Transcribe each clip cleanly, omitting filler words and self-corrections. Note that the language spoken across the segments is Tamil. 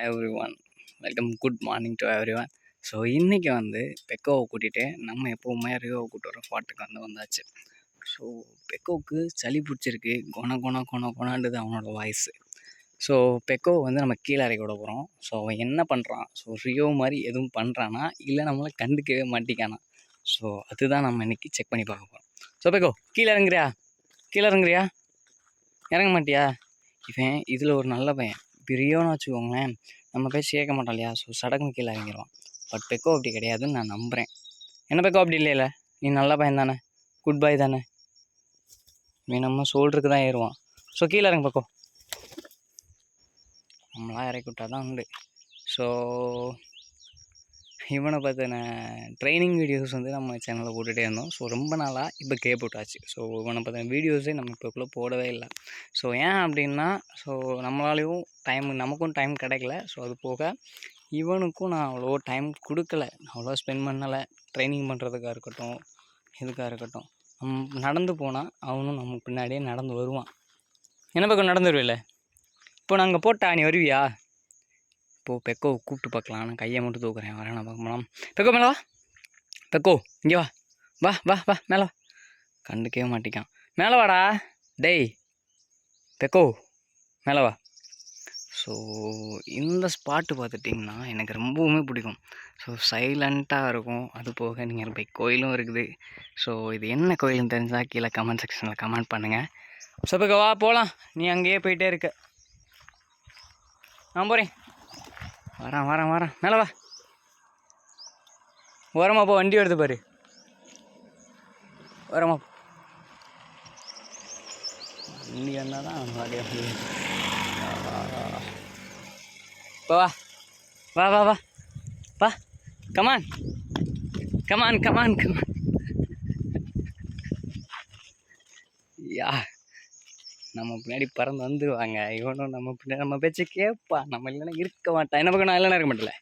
Every one welcome good morning to every one. So இன்றைக்கி பெக்கோவை கூட்டிகிட்டு நம்ம எப்போவுமே ரியோவை கூட்டு வர ஸ்பாட்டுக்கு வந்தாச்சு. ஸோ பெக்கோவுக்கு சளி பிடிச்சிருக்கு, கொண கொண கொண கொணாண்டுது அவனோட வாய்ஸு. ஸோ பெக்கோவை நம்ம கீழே இறக்கி விட போகிறோம். ஸோ அவன் என்ன பண்ணுறான், ஸோ ரியோ மாதிரி எதுவும் பண்ணுறானா இல்லை நம்மளை கண்டுக்கவே மாட்டிக்கானா, ஸோ அதுதான் நம்ம இன்றைக்கி செக் பண்ணி பார்க்க போகிறோம். ஸோ பெக்கோ கீழே இறங்குறியா இறங்க மாட்டியா? இவன் இதில் ஒரு நல்ல பையன். ரியோன்னு வச்சுக்கோங்களேன், நம்ம பேசி கேட்க மாட்டோம் இல்லையா, ஸோ சடக்குன்னு கீழே இறங்கிடுவான். பட் பெக்கோ அப்படி கிடையாதுன்னு நான் நம்புகிறேன். என்ன பெக்கோ அப்படி இல்லைல்ல, நீ நல்ல பையன் தானே, குட் பாய் தானே, நீ நம்ம சோல்டருக்கு தான் ஏறுவான். ஸோ கீழே இறங்க பெக்கோ, நம்மளாம் இறக்கி விட்டா தான் உண்டு. ஸோ இவனை பற்றின ட்ரைனிங் வீடியோஸ் நம்ம சேனலில் போட்டுகிட்டே இருந்தோம். ஸோ ரொம்ப நாளாக இப்போ கேட்பட்டாச்சு. ஸோ இவனை பற்றின வீடியோஸே நம்ம இப்போக்குள்ளே போடவே இல்லை. ஸோ ஏன் அப்படின்னா, ஸோ நம்மளாலேயும் நமக்கும் டைம் கிடைக்கல. ஸோ அது போக இவனுக்கும் நான் அவ்வளோ டைம் கொடுக்கல, அவ்வளோ ஸ்பெண்ட் பண்ணலை. ட்ரைனிங் பண்ணுறதுக்காக இருக்கட்டும், எதுக்காக இருக்கட்டும், நடந்து போனால் அவனும் நம்ம பின்னாடியே நடந்து வருவான். என்ன பக்கம் நடந்து வருவில்ல, இப்போ நாங்கள் போட்டா நீ வருவியா? இப்போது பெக்கோவை கூப்பிட்டு பார்க்கலாம். நான் கையை மட்டும் தூக்குறேன், வரேன் நான் பார்க்க போகலாம். பெக்கோ மேலே வா, பெக்கோ இங்கே வா, வா வா வா மேலே வா. கண்டுக்கவே மாட்டிக்கான். மேலே வாடா டேய், பெக்கோ மேலே வா. ஸோ இந்த ஸ்பாட்டு பார்த்துட்டிங்கன்னா எனக்கு ரொம்பவுமே பிடிக்கும். ஸோ சைலண்ட்டாக இருக்கும். அது போக நீங்கள் போய் கோயிலும் இருக்குது. ஸோ இது என்ன கோயில்னு தெரிஞ்சால் கீழே கமெண்ட் செக்ஷனில் கமெண்ட் பண்ணுங்கள். ஸோ பெக்கோ வா போகலாம், நீ அங்கேயே போயிட்டே இருக்க, நான் போகிறேன். வரேன் மேலே வா, ஓரமா போ, வண்டி எடுத்து பாரு, ஓரமா வண்டி வந்தால் தான் வண்டியை இப்போ வா வா வா வா வா, கமான் கமான் கமான் கமான். யா, நம்ம பின்னாடி பறந்து வந்துடுவாங்க. இவனும் நம்ம பின்னாடி நம்ம பேச்சை கேட்பான், நம்ம இல்லைன்னா இருக்க மாட்டான். என்ன பக்கம் நான் இல்லைன்னா இருக்க மாட்டேல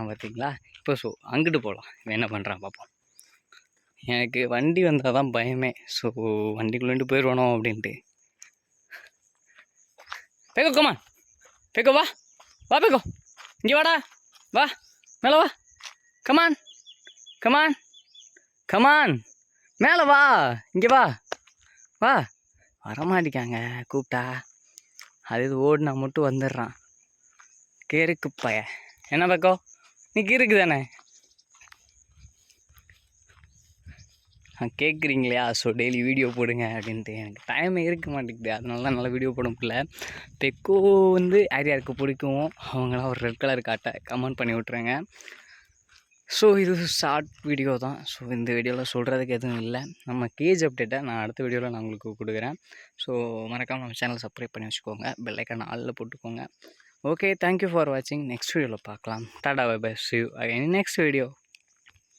பார்த்தீங்களா? இப்போ ஸோ அங்கிட்டு போகலாம், இவன் என்ன பண்ணுறான் பார்ப்போம். எனக்கு வண்டி வந்தால் தான் பயமே. ஸோ வண்டிக்குள்ளேட்டு போயிடுவானோ அப்படின்ட்டு. பெக்கோ கமான், பெக்கோ வா வா, பெக்கோ இங்கே வாடா, வா மேலே வா, கமான் கமான் கமான், மேலே வா, இங்கே வா வா. வரமாட்டிக்காங்க கூப்பிட்டா, அது இது ஓடுனா மட்டும் வந்துடுறான் கேருக்கு பய. என்ன பெக்கோ நீ கீருக்கு தானே கேட்குறீங்களா? ஸோ டெய்லி வீடியோ போடுங்க அப்படின்ட்டு எனக்கு டைமே இருக்க மாட்டேங்குது, அதனால தான் நல்லா வீடியோ போட முடியல. பெக்கோ யார் யாருக்கு பிடிக்கும் அவங்களாம் ஒரு ரெட் கலர் காட்ட கமெண்ட் பண்ணி விட்ருங்க. ஸோ இது ஷார்ட் வீடியோ தான். ஸோ இந்த வீடியோவில் சொல்கிறதுக்கு எதுவும் இல்லை. நம்ம கேஜ் அப்டேட்டை நான் அடுத்த வீடியோவில் நான் உங்களுக்கு கொடுக்குறேன். ஸோ மறக்காமல் நம்ம சேனலை சப்ஸ்கிரைப் பண்ணி வச்சுக்கோங்க, பெல் ஐக்கான் ஆல்ல போட்டுக்கோங்க. ஓகே, தேங்க்யூ ஃபார் வாட்சிங். நெக்ஸ்ட் வீடியோவில் பார்க்கலாம். Tata bye bye, see you again in next video.